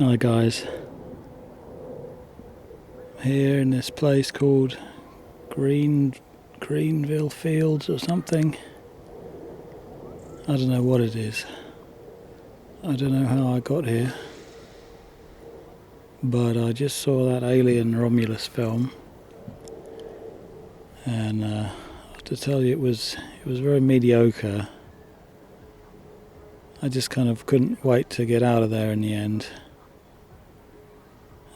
Hi guys, here in this place called Greenville Fields or something. I don't know what it is. I don't know how I got here, but I just saw that Alien Romulus film, and I have to tell you it was very mediocre. I just kind of couldn't wait to get out of there in the end.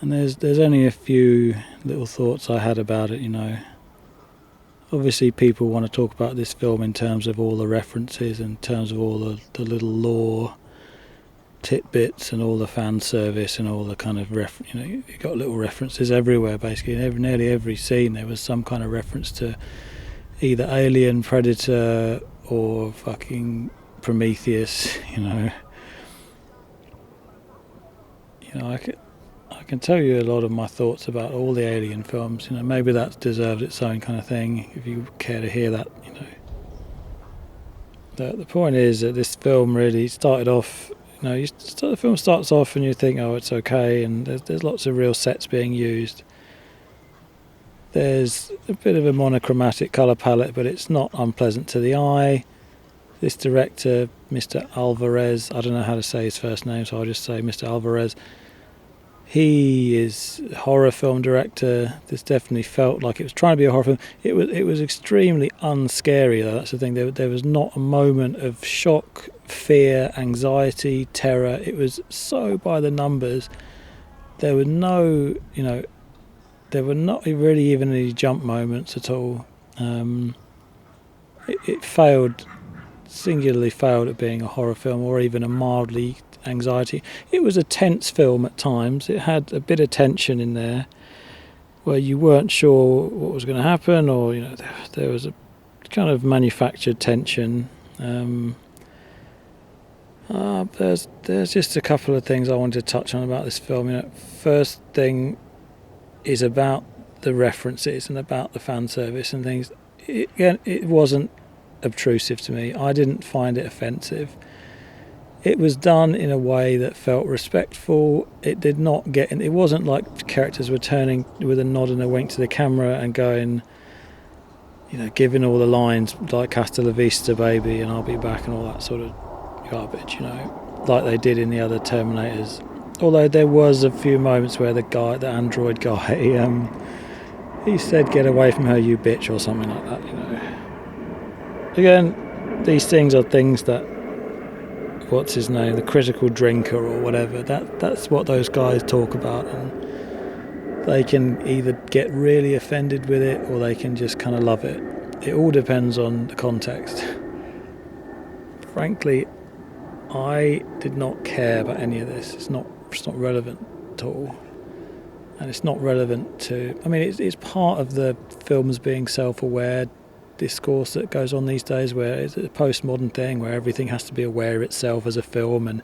And there's only a few little thoughts I had about it, Obviously people want to talk about this film in terms of all the references, in terms of all the little lore tidbits and all the fan service and all the kind of you got little references everywhere basically. In nearly every scene there was some kind of reference to either Alien, Predator or fucking Prometheus, I can tell you a lot of my thoughts about all the Alien films. Maybe that's deserved its own kind of thing. If you care to hear that, The point is that this film really started off. The film starts off and you think, oh, it's okay, and there's lots of real sets being used. There's a bit of a monochromatic colour palette, but it's not unpleasant to the eye. This director, Mr. Alvarez, I don't know how to say his first name, so I'll just say Mr. Alvarez. He is a horror film director. This definitely felt like it was trying to be a horror film. It was extremely unscary, though. That's the thing. There was not a moment of shock, fear, anxiety, terror. It was so by the numbers. There were no, there were not really even any jump moments at all. It failed, singularly failed at being a horror film or even a mildly anxiety. It was a tense film at times. It had a bit of tension in there where you weren't sure what was going to happen, or there was a kind of manufactured tension. There's just a couple of things I wanted to touch on about this film. First thing is about the references and about the fan service and things. It wasn't obtrusive to me. I didn't find it offensive. It was done in a way that felt respectful. It wasn't like characters were turning with a nod and a wink to the camera and going, giving all the lines like "Hasta la vista, baby," and "I'll be back" and all that sort of garbage, like they did in the other Terminators. Although there was a few moments where the android guy, he said, "Get away from her, you bitch," or something like that. Again, these things are things that, what's his name, the critical drinker or whatever, that's what those guys talk about, and they can either get really offended with it or they can just kind of love it. It all depends on the context. Frankly, I did not care about any of this. It's not relevant at all, and it's not relevant to, it's part of the films being self-aware discourse that goes on these days, where it's a postmodern thing where everything has to be aware of itself as a film and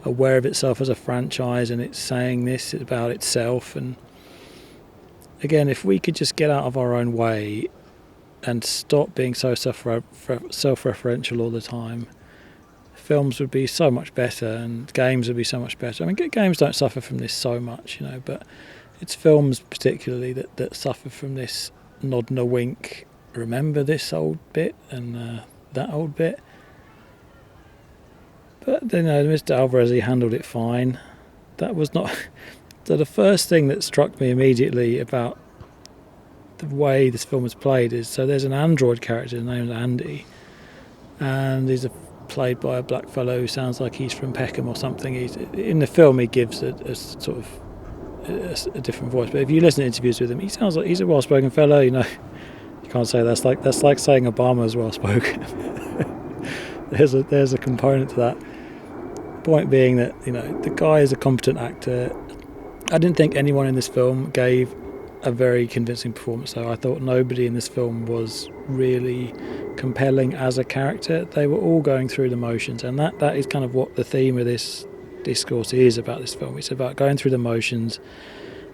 aware of itself as a franchise, and it's saying this about itself. And again, if we could just get out of our own way and stop being so self-referential all the time, films would be so much better and games would be so much better. Games don't suffer from this so much, but it's films particularly that suffer from this nod and a wink, remember this old bit and that old bit. But then Mr. Alvarez, he handled it fine. That was not so the first thing that struck me immediately about the way this film was played is, so there's an android character named Andy, and he's played by a black fellow who sounds like he's from Peckham or something. In the film he gives a sort of a different voice, but if you listen to interviews with him, he sounds like he's a well-spoken fellow. You can't say that's like saying Obama is well spoken. there's a component to that. Point being that the guy is a competent actor. I didn't think anyone in this film gave a very convincing performance, though. I thought nobody in this film was really compelling as a character. They were all going through the motions, and that is kind of what the theme of this discourse is about this film. It's about going through the motions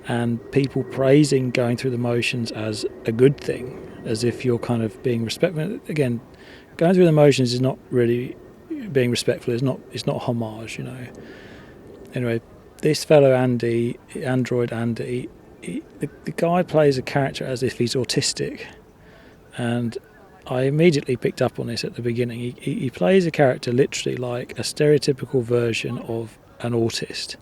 and people praising going through the motions as a good thing, as if you're kind of being respectful. Again, going through the motions is not really being respectful. It's not homage, Anyway, this fellow Andy, android Andy, the guy plays a character as if he's autistic, and I immediately picked up on this at the beginning. He plays a character literally like a stereotypical version of an autist,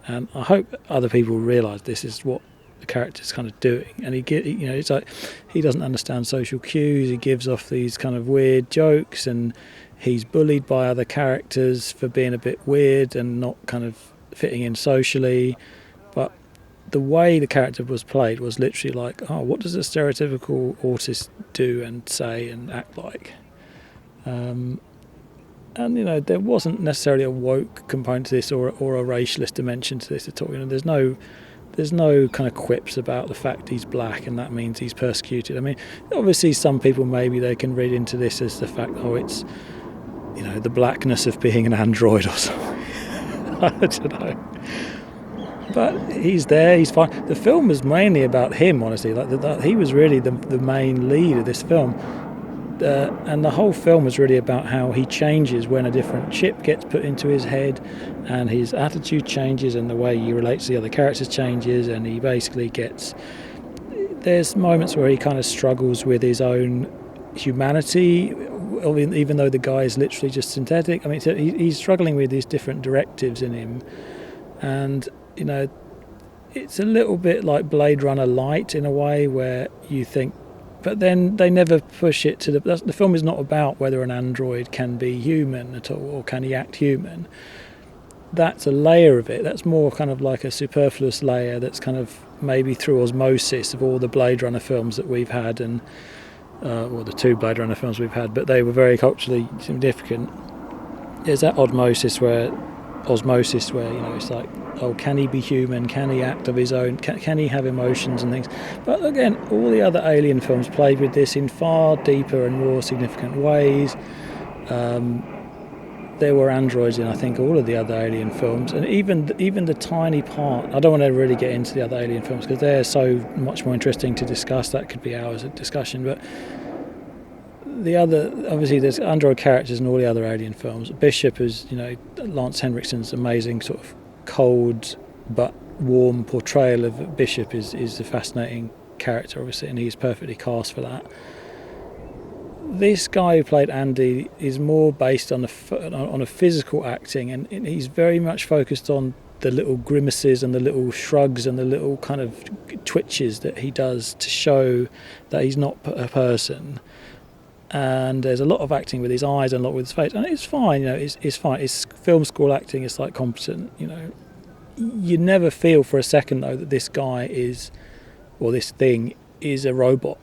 and I hope other people realise this is what the character's kind of doing. And it's like he doesn't understand social cues. He gives off these kind of weird jokes, and he's bullied by other characters for being a bit weird and not kind of fitting in socially. But the way the character was played was literally like, oh, what does a stereotypical autist do and say and act like? And there wasn't necessarily a woke component to this or a racialist dimension to this at all. There's no kind of quips about the fact he's black and that means he's persecuted. I mean, obviously some people, maybe they can read into this as the fact, it's the blackness of being an android or something. I don't know. But he's there, he's fine. The film was mainly about him, honestly. He was really the main lead of this film. And the whole film was really about how he changes when a different chip gets put into his head, and his attitude changes and the way he relates to the other characters changes, and he basically there's moments where he kind of struggles with his own humanity, even though the guy is literally just synthetic. I mean, he's struggling with these different directives in him, and it's a little bit like Blade Runner light in a way, where you think, but then they never push it to the film is not about whether an android can be human at all or can he act human. That's a layer of it. That's more kind of like a superfluous layer that's kind of maybe through osmosis of all the Blade Runner films that we've had, and or the two Blade Runner films we've had, but they were very culturally significant. There's that osmosis where it's like, oh, can he be human? Can he act of his own? Can he have emotions and things? But again, all the other Alien films played with this in far deeper and more significant ways. There were androids in, I think, all of the other Alien films, and even the tiny part. I don't want to really get into the other Alien films because they're so much more interesting to discuss. That could be hours of discussion, but the other, obviously, there's android characters in all the other Alien films. Bishop is, Lance Henriksen's amazing sort of cold but warm portrayal of Bishop is a fascinating character, obviously, and he's perfectly cast for that. This guy who played Andy is more based on a physical acting, and he's very much focused on the little grimaces and the little shrugs and the little kind of twitches that he does to show that he's not a person. And there's a lot of acting with his eyes and a lot with his face, and it's fine. It's fine. It's film school acting. It's like competent. You never feel for a second though that this guy this thing is a robot.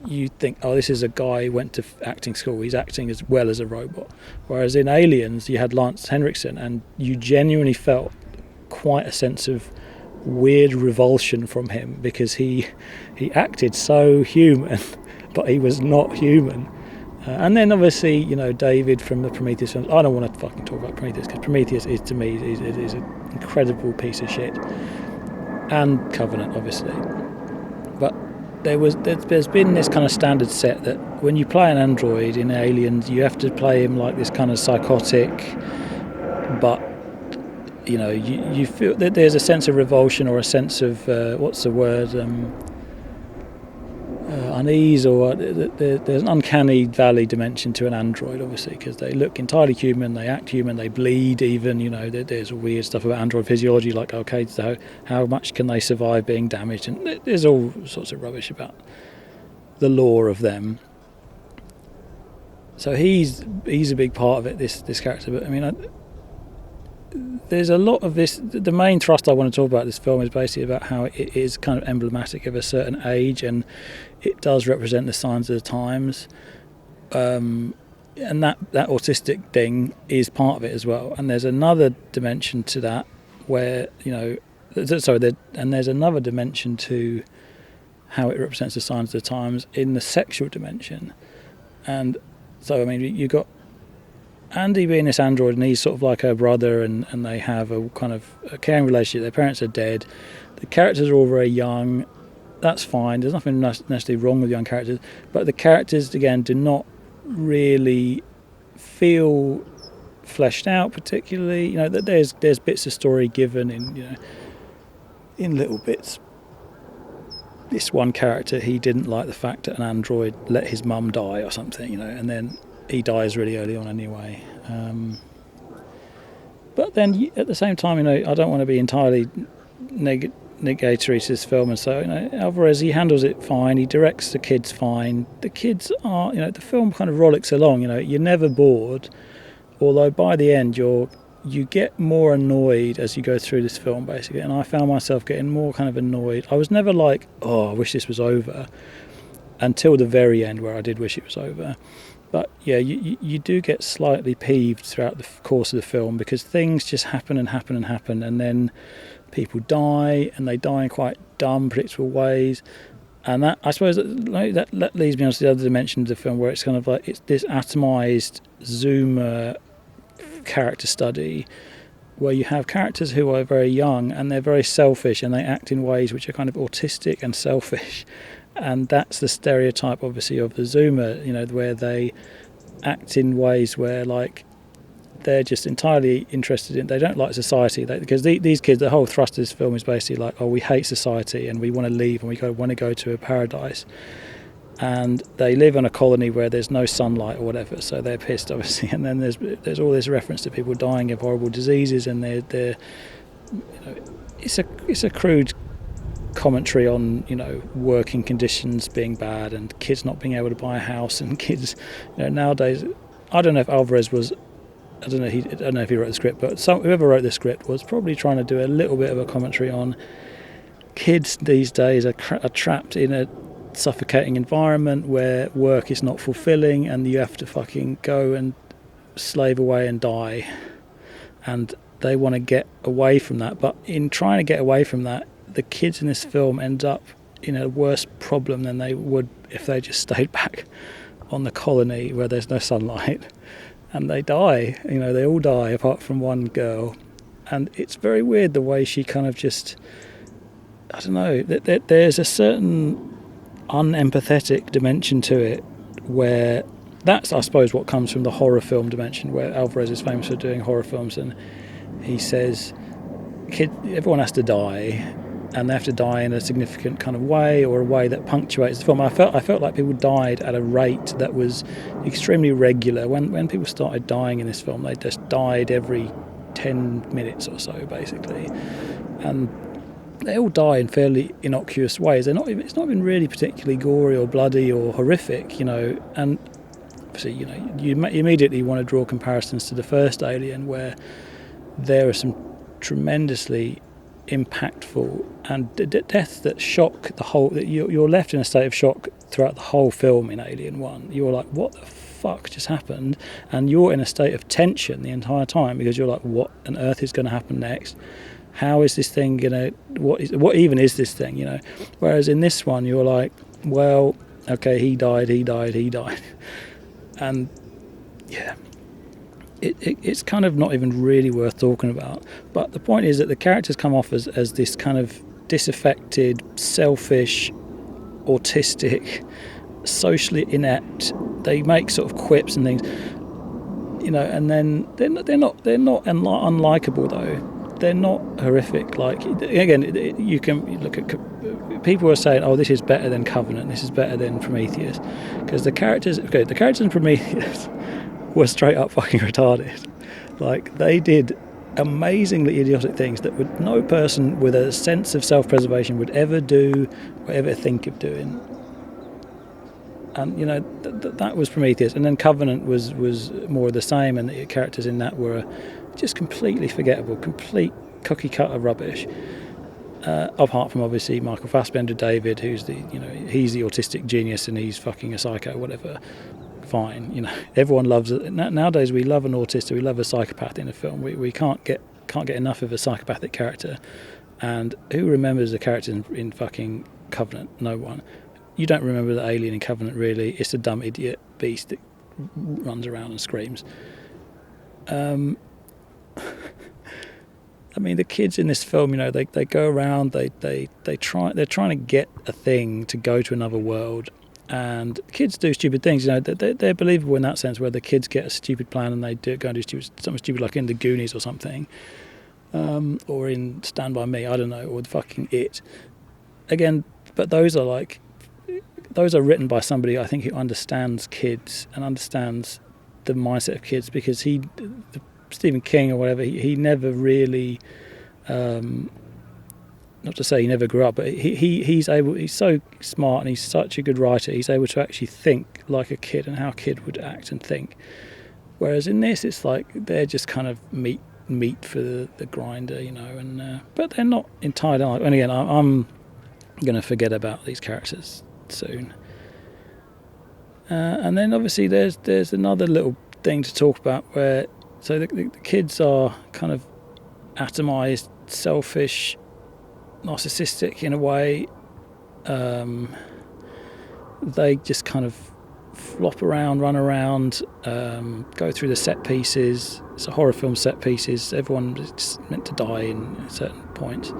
You think, oh, this is a guy who went to acting school. He's acting as well as a robot. Whereas in Aliens, you had Lance Henriksen, and you genuinely felt quite a sense of weird revulsion from him because he acted so human, but he was not human. And then obviously, David from the Prometheus films. I don't want to fucking talk about Prometheus because Prometheus is, to me, is an incredible piece of shit. And Covenant, obviously. But there's been this kind of standard set that when you play an android in Aliens, you have to play him like this kind of psychotic, but you feel that there's a sense of revulsion or a sense of what's the word, unease, or there's an uncanny valley dimension to an android, obviously, because they look entirely human, they act human, they bleed even, there's weird stuff about android physiology, like, okay, so how much can they survive being damaged, and there's all sorts of rubbish about the lore of them. So he's a big part of it, this character. But I mean, there's a lot of this. The main thrust I want to talk about this film is basically about how it is kind of emblematic of a certain age, and it does represent the signs of the times, and that autistic thing is part of it as well. And there's another dimension to that where there's another dimension to how it represents the signs of the times in the sexual dimension. And so I mean, you got Andy being this android, and he's sort of like her brother, and they have a kind of a caring relationship. Their parents are dead. The characters are all very young. That's fine. There's nothing necessarily wrong with young characters, but the characters, again, do not really feel fleshed out particularly. You know, that there's bits of story given in, you know, in little bits. This one character, he didn't like the fact that an android let his mum die or something, you know, and then he dies really early on anyway. But then at the same time, you know, I don't want to be entirely negatory to this film, and so, you know, Alvarez, he handles it fine, he directs the kids fine. The kids are, you know, the film kind of rollicks along, you know, you're never bored, although by the end you get more annoyed as you go through this film, basically, and I found myself getting more kind of annoyed. I was never like, oh, I wish this was over, until the very end, where I did wish it was over. But yeah, you do get slightly peeved throughout the course of the film, because things just happen and happen and happen, and then people die, and they die in quite dumb, predictable ways. And that, I suppose, that leads me on to the other dimension of the film, where it's kind of like, it's this atomized zoomer character study, where you have characters who are very young and they're very selfish, and they act in ways which are kind of autistic and selfish. And that's the stereotype, obviously, of the zoomer, you know, where they act in ways where, like, they're just entirely interested in, they don't like society, because these kids, the whole thrust of this film is basically like, oh, we hate society and we want to leave, and we want to go to a paradise. And they live in a colony where there's no sunlight or whatever, so they're pissed, obviously. And then there's all this reference to people dying of horrible diseases, and they're you know, it's a crude commentary on, you know, working conditions being bad, and kids not being able to buy a house, and kids, you know, nowadays. I don't know if Alvarez was, I don't know if he wrote the script, but whoever wrote the script was probably trying to do a little bit of a commentary on kids these days are trapped in a suffocating environment where work is not fulfilling, and you have to fucking go and slave away and die, and they want to get away from that. But in trying to get away from that, the kids in this film end up in a worse problem than they would if they just stayed back on the colony where there's no sunlight, and they die. You know, they all die apart from one girl, and it's very weird the way she kind of just, I don't know, there's a certain unempathetic dimension to it, where that's, I suppose, what comes from the horror film dimension, where Alvarez is famous for doing horror films, and he says everyone has to die, and they have to die in a significant kind of way, or a way that punctuates the film. I felt like people died at a rate that was extremely regular. When people started dying in this film, they just died every 10 minutes or so, basically, and they all die in fairly innocuous ways. It's not even really particularly gory or bloody or horrific, you know. And obviously, you know, you immediately want to draw comparisons to the first Alien, where there are some tremendously impactful and deaths that shock the whole. That you're left in a state of shock throughout the whole film in Alien 1. You're like, what the fuck just happened? And you're in a state of tension the entire time, because you're like, what on earth is going to happen next? How is this thing gonna? What even is this thing? You know. Whereas in this one, you're like, well, okay, he died, and yeah, it's kind of not even really worth talking about. But the point is that the characters come off as this kind of disaffected, selfish, autistic, socially inept. They make sort of quips and things, you know, and then they're not unlikable though. They're not horrific. Like, again, you can look at people are saying, oh, this is better than Covenant, this is better than Prometheus, because the characters in Prometheus were straight up fucking retarded. Like, they did amazingly idiotic things that no person with a sense of self-preservation would ever do or ever think of doing. And, you know, that was Prometheus. And then Covenant was more of the same, and the characters in that were just completely forgettable, complete cookie-cutter rubbish. Apart from, obviously, Michael Fassbender, David, who's he's the autistic genius and he's fucking a psycho, whatever. Fine, you know, everyone loves it. Nowadays we love an autist, we love a psychopath in a film. We can't get enough of a psychopathic character. And who remembers the characters in fucking Covenant? No one. You don't remember the alien in Covenant, really. It's a dumb idiot beast that runs around and screams. I mean, the kids in this film, you know, they go around, they're trying to get a thing to go to another world, And kids do stupid things, they're believable in that sense, where the kids get a stupid plan and they go and do something stupid, like in the Goonies or something, or in Stand By Me, I don't know, or fucking It. Again, but those are written by somebody, I think, who understands kids and understands the mindset of kids, because Stephen King or whatever, he never really, not to say he never grew up, but he's so smart and he's such a good writer, he's able to actually think like a kid and how a kid would act and think. Whereas in this, it's like they're just kind of meat for the grinder, but they're not entirely alike. And again, I'm going to forget about these characters soon. And then obviously there's another little thing to talk about, where so the kids are kind of atomized, selfish, narcissistic in a way. They just kind of flop around, run around, go through the set pieces. It's a horror film, set pieces. Everyone is meant to die in a certain point.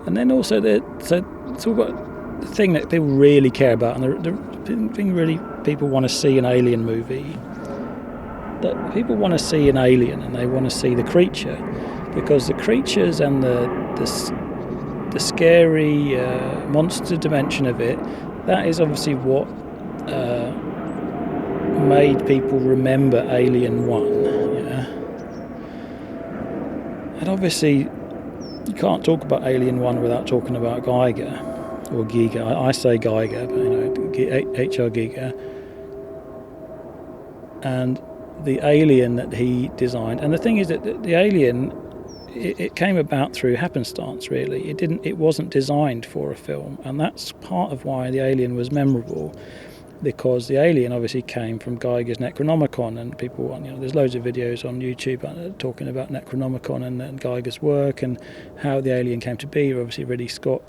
And then also it's all got the thing that people really care about, and the thing really people want to see an alien movie. That people want to see an alien, and they want to see the creature, because the creatures and the scary monster dimension of it, that is obviously what made people remember Alien 1. And obviously you can't talk about Alien 1 without talking about Geiger, or Giger. I say Geiger, but H.R. Giger, and the alien that he designed. And the thing is that the alien, it came about through happenstance, really. It wasn't designed for a film, and that's part of why the alien was memorable, because the alien obviously came from Geiger's Necronomicon, and people, there's loads of videos on YouTube talking about Necronomicon and Geiger's work and how the alien came to be. Obviously Ridley Scott,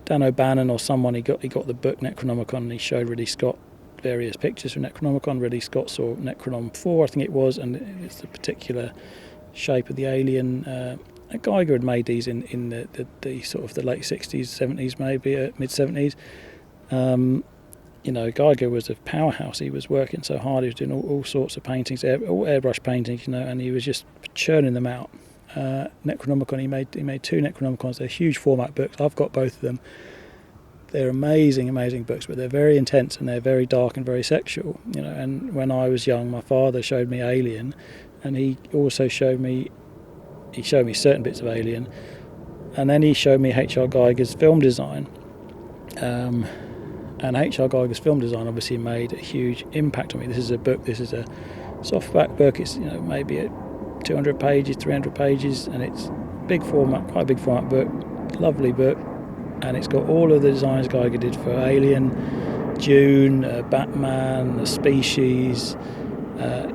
Dan O'Bannon or someone, he got the book Necronomicon, and he showed Ridley Scott various pictures from Necronomicon. Ridley Scott saw Necronom 4, I think it was, and it's the particular shape of the alien. Geiger had made these in the sort of the late 60s, 70s, maybe mid 70s. Geiger was a powerhouse. He was working so hard. He was doing all sorts of paintings, all airbrush paintings, and he was just churning them out. Necronomicon, he made 2 Necronomicons. They're huge format books. I've got both of them. They're amazing books, but they're very intense and they're very dark and very sexual. And when I was young, my father showed me Alien, and he also showed me certain bits of Alien, and then he showed me H.R. Geiger's film design. And H.R. Geiger's film design obviously made a huge impact on me. This is a softback book. It's maybe 200 pages, 300 pages, and it's big format, quite a big format book, lovely book, and it's got all of the designs Geiger did for Alien, Dune, Batman, The Species.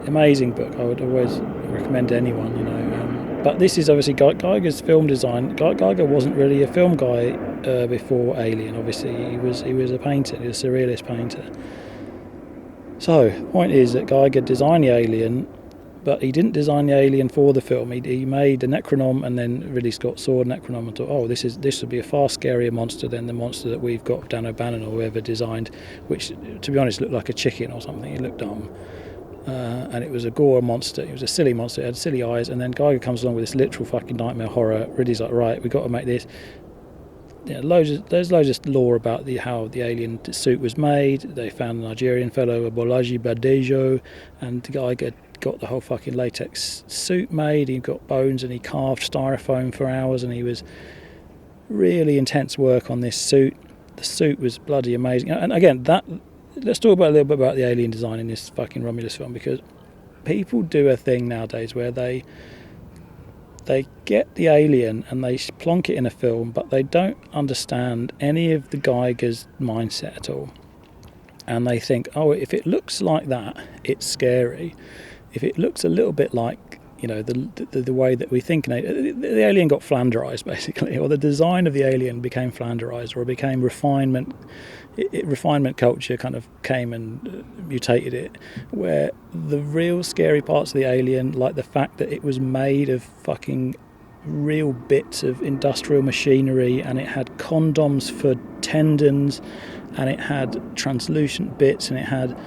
Amazing book. I would always recommend to anyone, But this is obviously Geiger's film design. Geiger wasn't really a film guy before Alien. Obviously, he was a painter. He was a surrealist painter. So, the point is that Geiger designed the alien, but he didn't design the alien for the film. He made a Necronom, and then Ridley Scott saw a Necronom and thought, this would be a far scarier monster than the monster that we've got Dan O'Bannon or whoever designed, which, to be honest, looked like a chicken or something. It looked dumb. And it was a gore monster. It was a silly monster. It had silly eyes. And then Geiger comes along with this literal fucking nightmare horror. Ridley's like, right, we've got to make this. There's loads of lore about how the alien suit was made. They found a Nigerian fellow, Bolaji Badejo, and Geiger got the whole fucking latex suit made. He got bones and he carved styrofoam for hours, and he was really intense work on this suit. The suit was bloody amazing. And again, let's talk about a little bit about the alien design in this fucking Romulus film, because people do a thing nowadays where they get the alien and they plonk it in a film, but they don't understand any of the Geiger's mindset at all. And they think, if it looks like that, it's scary. If it looks a little bit like, the way that we think, the alien got flanderized, basically, or the design of the alien became flanderized, or it became refinement. Refinement culture kind of came and mutated it, where the real scary parts of the alien, like the fact that it was made of fucking real bits of industrial machinery, and it had condoms for tendons, and it had translucent bits, and it had,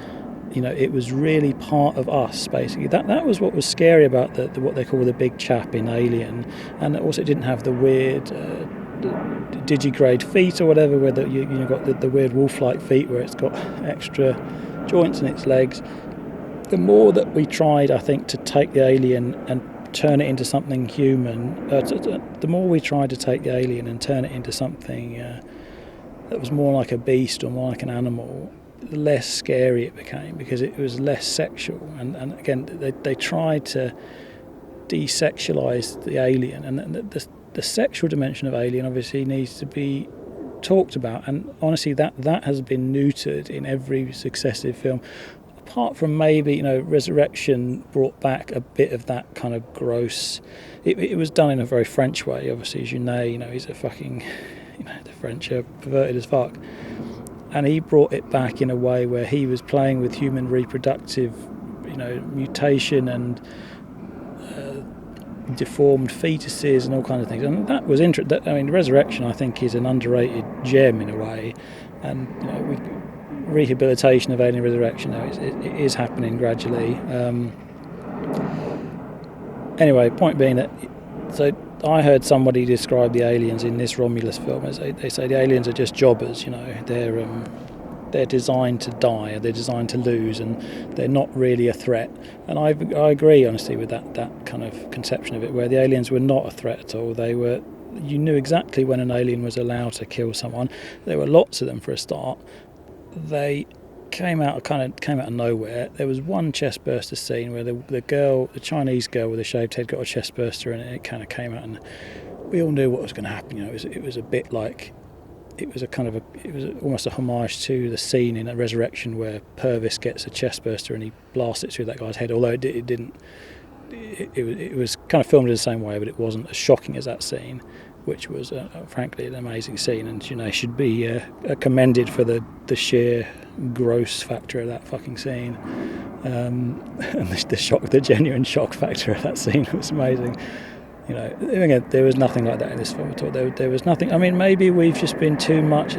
it was really part of us, basically. That was what was scary about the what they call the big chap in Alien. And also it didn't have the weird digigrade feet or whatever, where you got the weird wolf-like feet where it's got extra joints in its legs. The more that we tried, I think, to take the Alien and turn it into something human, the more we tried to take the Alien and turn it into something that was more like a beast or more like an animal, the less scary it became, because it was less sexual. And again, they tried to desexualise the Alien, and the sexual dimension of Alien obviously needs to be talked about. And honestly, that has been neutered in every successive film. Apart from maybe, Resurrection brought back a bit of that kind of gross. It was done in a very French way, obviously, as you know. He's a fucking, the French are perverted as fuck. And he brought it back in a way where he was playing with human reproductive, mutation and deformed fetuses and all kinds of things. And that was interesting. Resurrection, I think, is an underrated gem in a way. And, rehabilitation of Alien Resurrection, it is happening gradually. Anyway, point being that, so I heard somebody describe the aliens in this Romulus film as they say the aliens are just jobbers. They're designed to die, they're designed to lose, and they're not really a threat. And I agree, honestly, with that kind of conception of it, where the aliens were not a threat at all. You knew exactly when an alien was allowed to kill someone. There were lots of them for a start. They came out of nowhere. There was one chestburster scene where the Chinese girl with a shaved head got a chestburster, and it kind of came out, and we all knew what was going to happen. It was a bit like, it was almost a homage to the scene in Resurrection where Purvis gets a chestburster and he blasts it through that guy's head. Although it didn't, it was kind of filmed in the same way, but it wasn't as shocking as that scene, which was frankly an amazing scene, and should be commended for the sheer gross factor of that fucking scene, and the genuine shock factor of that scene was amazing. Again, there was nothing like that in this film at all. There was nothing. Maybe we've just been too much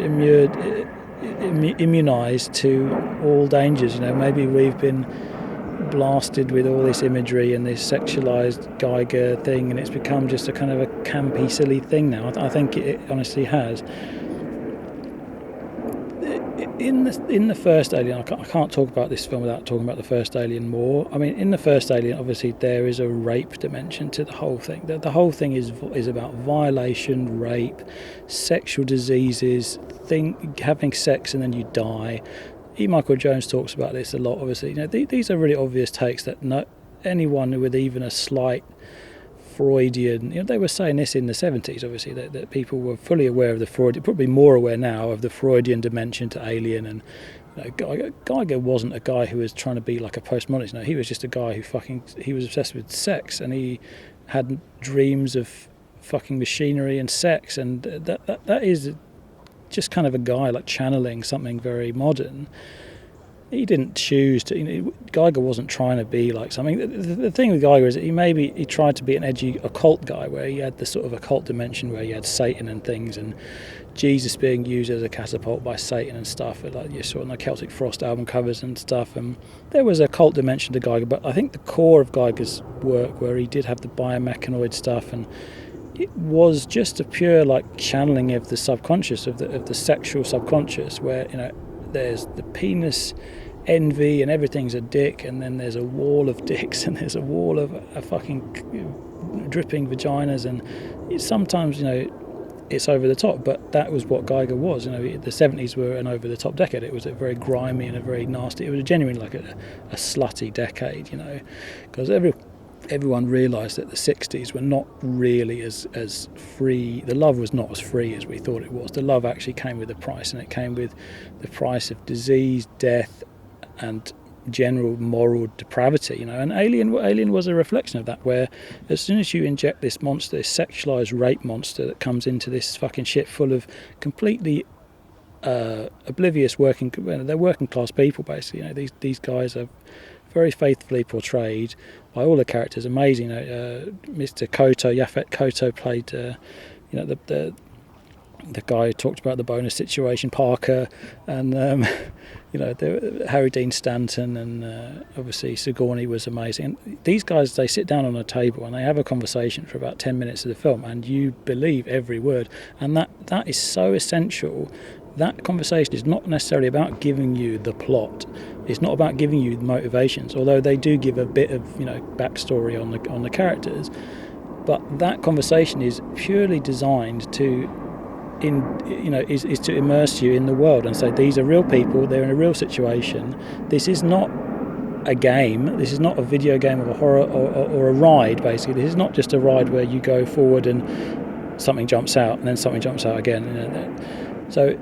immunised to all dangers. Maybe we've been blasted with all this imagery and this sexualized Geiger thing, and it's become just a kind of a campy, silly thing now. I think it honestly has. In the first Alien, I can't talk about this film without talking about the first Alien more. In the first Alien, obviously there is a rape dimension to the whole thing. The whole thing is about violation, rape, sexual diseases, having sex and then you die. E. Michael Jones talks about this a lot, obviously. These are really obvious takes that anyone with even a slight Freudian, they were saying this in the 70s, obviously, that people were fully aware of the Freudian, probably more aware now of the Freudian dimension to Alien. And Geiger wasn't a guy who was trying to be like a postmodernist. He was just a guy who he was obsessed with sex, and he had dreams of fucking machinery and sex, and that is just kind of a guy like channeling something very modern. He didn't choose to. Geiger wasn't trying to be like something. The thing with Geiger is that he tried to be an edgy occult guy, where he had the sort of occult dimension where you had Satan and things, and Jesus being used as a catapult by Satan and stuff. Like you saw in the Celtic Frost album covers and stuff. And there was a cult dimension to Geiger, but I think the core of Geiger's work, where he did have the biomechanoid stuff, and it was just a pure channeling of the subconscious, of the sexual subconscious, where there's the penis envy and everything's a dick, and then there's a wall of dicks, and there's a wall of a fucking dripping vaginas, and sometimes it's over the top. But that was what Geiger was. The 70s were an over the top decade. It was a very grimy and a very nasty. It was genuinely like a slutty decade, because everyone realised that the 60s were not really as free. The love was not as free as we thought it was. The love actually came with a price, and it came with the price of disease, death, and general moral depravity. And Alien was a reflection of that, where as soon as you inject this monster, this sexualised rape monster that comes into this fucking ship full of completely oblivious working class people, basically. These guys are very faithfully portrayed by all the characters. Amazing. Mr. Koto, Yaphet Koto played, the guy who talked about the bonus situation, Parker, and Harry Dean Stanton, and obviously Sigourney was amazing. And these guys, they sit down on a table and they have a conversation for about 10 minutes of the film, and you believe every word. And that is so essential. That conversation is not necessarily about giving you the plot. It's not about giving you the motivations, although they do give a bit of backstory on the characters. But that conversation is purely designed to is to immerse you in the world and say these are real people, they're in a real situation. This is not a game, this is not a video game of a horror or a ride. Basically, this is not just a ride where you go forward and something jumps out and then something jumps out again. So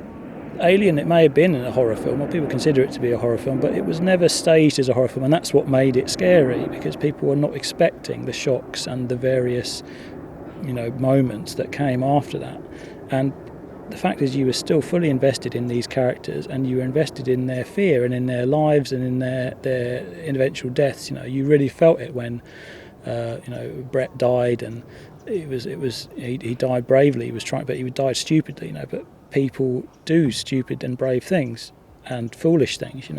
Alien, it may have been a horror film, or people consider it to be a horror film, but it was never staged as a horror film, and that's what made it scary, because people were not expecting the shocks and the various moments that came after that. And the fact is, you were still fully invested in these characters, and you were invested in their fear and in their lives and in their eventual deaths. You really felt it when Brett died, and he died bravely. He was trying, but he died stupidly. But people do stupid and brave things and foolish things.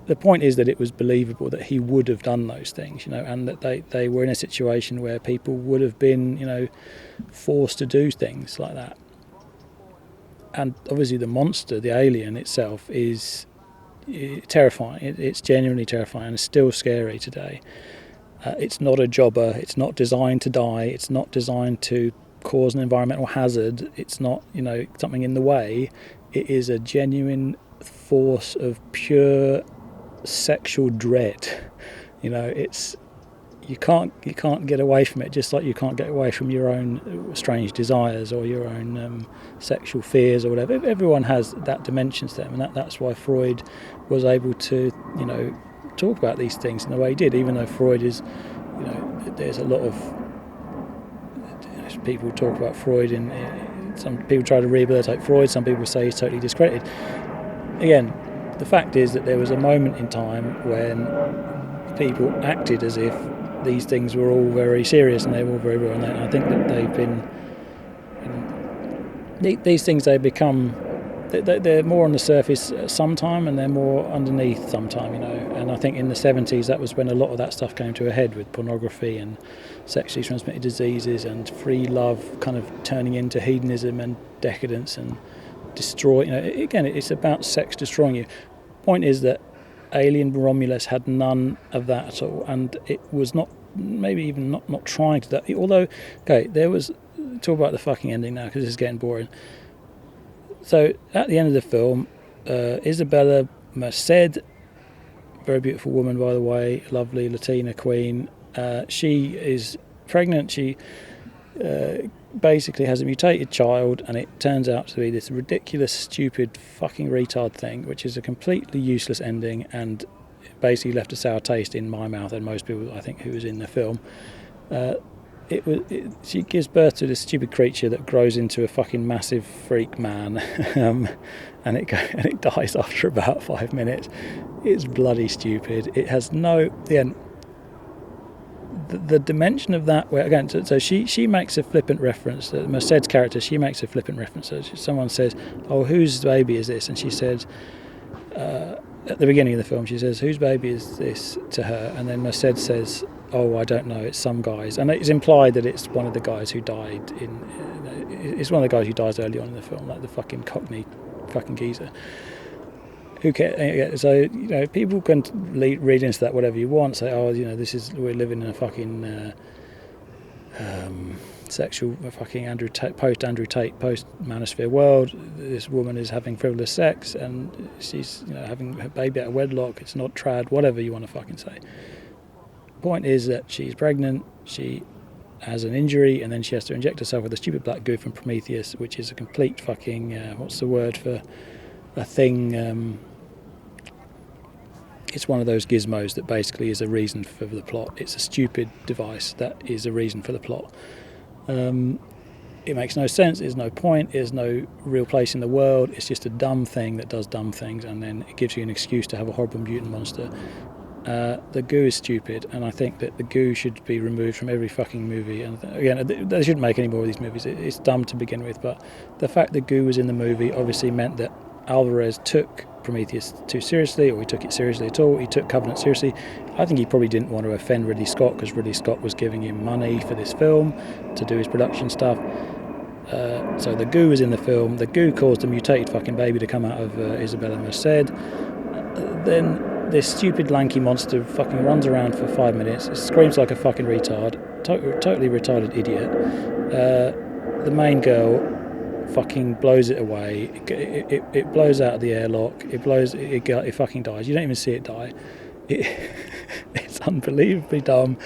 The point is that it was believable that he would have done those things, and that they were in a situation where people would have been, forced to do things like that. And obviously the monster, the alien itself, is terrifying. It's genuinely terrifying, and it's still scary today. It's not a jobber. It's not designed to die. It's not designed to cause an environmental hazard. It's not, something in the way. It is a genuine force of pure sexual dread. It's you can't get away from it, just like you can't get away from your own strange desires or your own sexual fears or whatever. Everyone has that dimension to them, and that's why Freud was able to talk about these things in the way he did, even though Freud is there's a lot of people talk about Freud, and some people try to rehabilitate Freud, some people say he's totally discredited. Again, the fact is that there was a moment in time when people acted as if these things were all very serious and they were all very real, and I think that they've been these things, they become they're more on the surface sometime and they're more underneath sometime, and I think in the 70s that was when a lot of that stuff came to a head, with pornography and sexually transmitted diseases and free love kind of turning into hedonism and decadence and destroy. Again, it's about sex destroying you. Point is that Alien Romulus had none of that at all, and it was not, maybe even not trying to that. Although, okay, there was, talk about the fucking ending now because this is getting boring. So at the end of the film, Isabella Merced, very beautiful woman by the way, lovely Latina queen. She is pregnant. She basically has a mutated child, and it turns out to be this ridiculous, stupid, fucking retard thing, which is a completely useless ending, and basically left a sour taste in my mouth and most people, I think, who was in the film. She gives birth to this stupid creature that grows into a fucking massive freak man, and it dies after about 5 minutes. It's bloody stupid. It has no the dimension of that, where again, so she makes a flippant reference. Merced's character, she makes a flippant reference. So someone says, "Oh, whose baby is this?" And she said, at the beginning of the film, she says, "Whose baby is this?" to her, and then Merced says, "Oh, I don't know. It's some guy's," and it's implied that it's one of the guys who died it's one of the guys who dies early on in the film, like the fucking Cockney fucking geezer. Who cares? So people can read into that whatever you want. Say, oh, we're living in a fucking sexual fucking post Andrew Tate, post Manosphere world. This woman is having frivolous sex, and she's having her baby out of wedlock. It's not trad, whatever you want to fucking say. Point is that she's pregnant. She has an injury, and then she has to inject herself with a stupid black goo from Prometheus, which is a complete fucking what's the word for a thing? It's one of those gizmos that basically is a reason for the plot. It's a stupid device that is a reason for the plot. it makes no sense, there's no point, there's no real place in the world, it's just a dumb thing that does dumb things, and then it gives you an excuse to have a horrible mutant monster. The goo is stupid, and I think that the goo should be removed from every fucking movie. And again, they shouldn't make any more of these movies. It's dumb to begin with, but the fact that goo was in the movie obviously meant that Alvarez took Prometheus too seriously, or he took it seriously at all. He took Covenant seriously. I think he probably didn't want to offend Ridley Scott, because Ridley Scott was giving him money for this film to do his production stuff. So the goo was in the film. The goo caused a mutated fucking baby to come out of Isabella Merced. Then this stupid lanky monster fucking runs around for 5 minutes, screams like a fucking retard, totally retarded idiot. The main girl fucking blows it away. It blows out of the airlock. It fucking dies. You don't even see it die. It's unbelievably dumb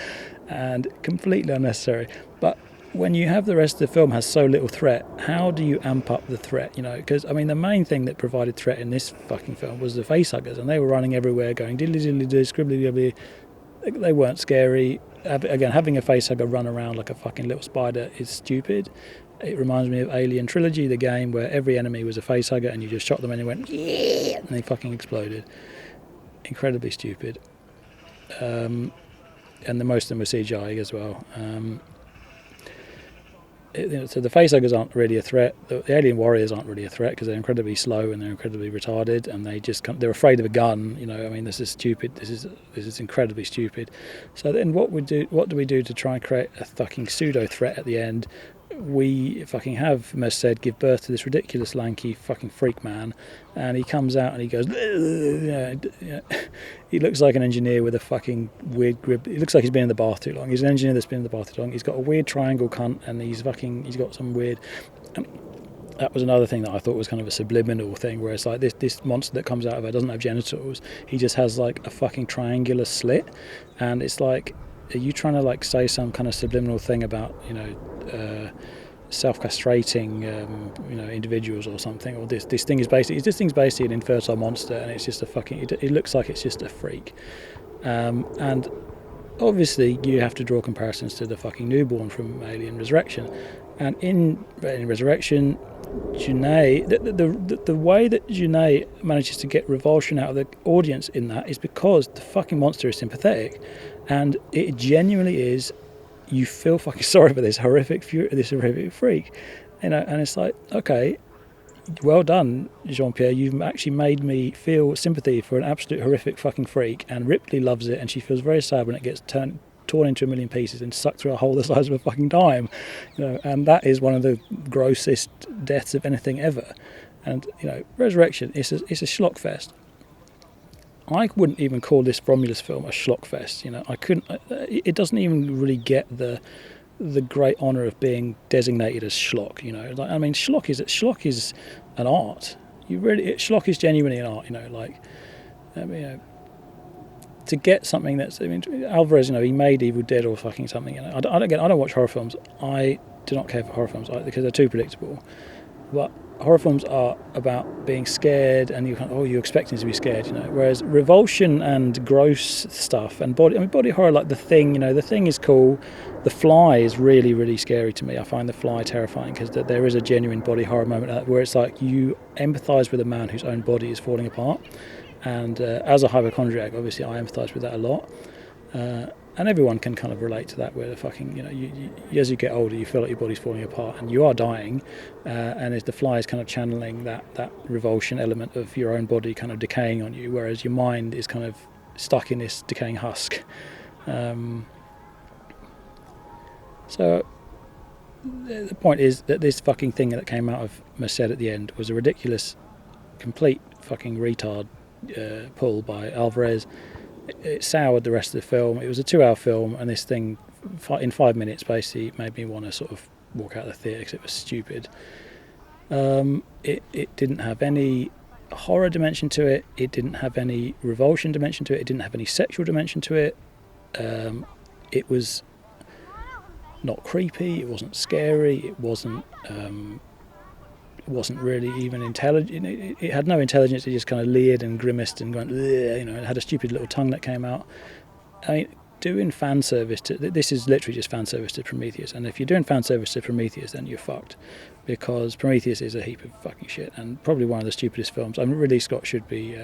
and completely unnecessary. But when you have the rest of the film has so little threat, how do you amp up the threat? Because I mean, the main thing that provided threat in this fucking film was the facehuggers, and they were running everywhere, going diddly diddly diddly, scribbly dibbly. They weren't scary. Again, having a facehugger run around like a fucking little spider is stupid. It reminds me of Alien Trilogy, the game where every enemy was a facehugger, and you just shot them and they went yeah, and they fucking exploded. Incredibly stupid. And the most of them were CGI as well. So the facehuggers aren't really a threat. The alien warriors aren't really a threat, because they're incredibly slow and they're incredibly retarded, and they're afraid of a gun. I mean, this is stupid. This is incredibly stupid. So then what do we do to try and create a fucking pseudo threat at the end? We fucking have Merced give birth to this ridiculous lanky fucking freak man, and he comes out and he goes he looks like an engineer with a fucking weird grip. He looks like he's been in the bath too long. He's an engineer that's been in the bath too long. He's got a weird triangle cunt, and he's got some weird, and that was another thing that I thought was kind of a subliminal thing, where it's like this monster that comes out of her doesn't have genitals. He just has like a fucking triangular slit, and it's like, are you trying to like say some kind of subliminal thing about self-castrating individuals or something? Or this thing's basically an infertile monster, and it's just a fucking, it looks like it's just a freak. And obviously you have to draw comparisons to the fucking newborn from Alien Resurrection, and in Resurrection, Jeunet, the way that Jeunet manages to get revulsion out of the audience in that is because the fucking monster is sympathetic, and it genuinely is. You feel fucking sorry for this horrific freak, and it's like, okay, well done, Jean-Pierre. You've actually made me feel sympathy for an absolute horrific fucking freak, and Ripley loves it, and she feels very sad when it gets torn into a million pieces and sucked through a hole the size of a fucking dime, and that is one of the grossest deaths of anything ever. And Resurrection is a schlock fest. I wouldn't even call this Romulus film a schlock fest. I couldn't. It doesn't even really get the great honour of being designated as schlock. I mean, schlock is an art. Schlock is genuinely an art. To get something that's, Alvarez, he made Evil Dead or fucking something. I don't watch horror films. I do not care for horror films because they're too predictable. But horror films are about being scared, and you're expecting to be scared, Whereas revulsion and gross stuff and body horror, like The Thing, The Thing is cool. The Fly is really, really scary to me. I find The Fly terrifying, because there is a genuine body horror moment where it's like you empathise with a man whose own body is falling apart. And as a hypochondriac, obviously I empathise with that a lot. And everyone can kind of relate to that, where the fucking, you, as you get older, you feel like your body's falling apart and you are dying, and as The Fly is kind of channeling that revulsion element of your own body kind of decaying on you, whereas your mind is kind of stuck in this decaying husk. So the point is that this fucking thing that came out of Merced at the end was a ridiculous, complete fucking retard pull by Alvarez. It soured the rest of the film. It was a 2-hour film, and this thing in 5 minutes basically made me want to sort of walk out of the theatre because it was stupid. It didn't have any horror dimension to it. It didn't have any revulsion dimension to it. It didn't have any sexual dimension to it. It was not creepy. It wasn't scary. It wasn't really even intelligent. It had no intelligence. It just kind of leered and grimaced and went, it had a stupid little tongue that came out. I mean, doing fan service to, this is literally just fan service to Prometheus, and if you're doing fan service to Prometheus, then you're fucked, because Prometheus is a heap of fucking shit and probably one of the stupidest films. I mean, Ridley Scott should be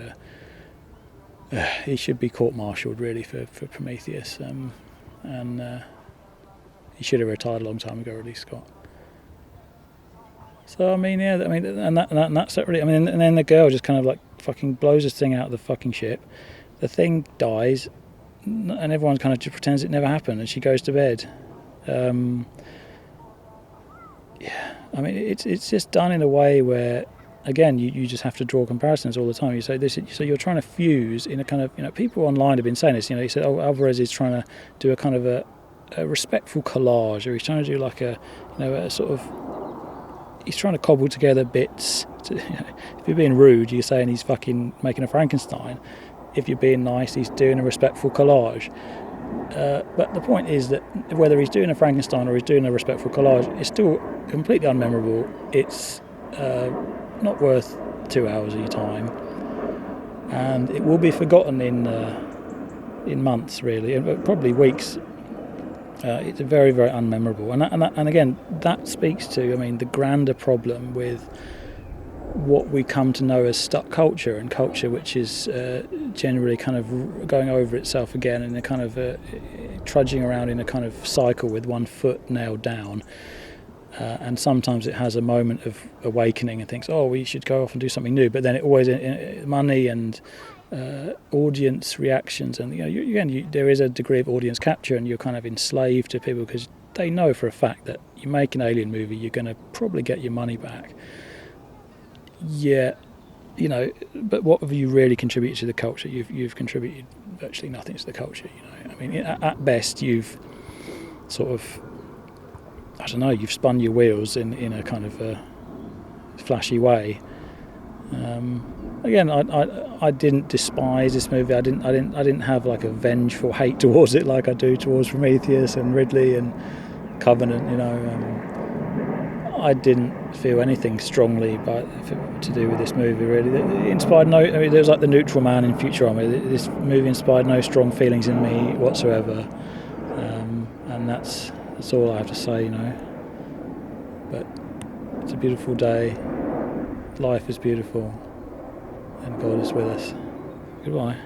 he should be court-martialed really for Prometheus, and he should have retired a long time ago, Ridley Scott. So I mean, yeah, I mean, and that's it really. I mean, and then the girl just kind of like fucking blows this thing out of the fucking ship. The thing dies, and everyone kind of just pretends it never happened, and she goes to bed. Yeah, I mean, it's just done in a way where, again, you just have to draw comparisons all the time. You say this, so you're trying to fuse in a kind of, people online have been saying this. You said, oh, Alvarez is trying to do a kind of a respectful collage, or he's trying to do like a sort of. He's trying to cobble together bits. If you're being rude, you're saying he's fucking making a Frankenstein. If you're being nice, he's doing a respectful collage. But the point is that whether he's doing a Frankenstein or he's doing a respectful collage, it's still completely unmemorable. It's not worth 2 hours of your time, and it will be forgotten in months, really, and probably weeks. It's very, very unmemorable, and again, that speaks to, I mean, the grander problem with what we come to know as stuck culture, and culture which is generally kind of going over itself again in a kind of trudging around in a kind of cycle with one foot nailed down, and sometimes it has a moment of awakening and thinks, oh, we should go off and do something new, but then it always money and audience reactions, and there is a degree of audience capture, and you're kind of enslaved to people because they know for a fact that you make an alien movie, you're going to probably get your money back. Yeah, but what have you really contributed to the culture? You've contributed virtually nothing to the culture. I mean, at best, you've sort of, I don't know, you've spun your wheels in a kind of a flashy way. Again, I didn't despise this movie. I didn't have like a vengeful hate towards it like I do towards Prometheus and Ridley and Covenant. I didn't feel anything strongly to do with this movie. Really, it inspired no. I mean, there was like the neutral man in Futurama. This movie inspired no strong feelings in me whatsoever, and that's all I have to say. But it's a beautiful day. Life is beautiful, and God is with us. Goodbye.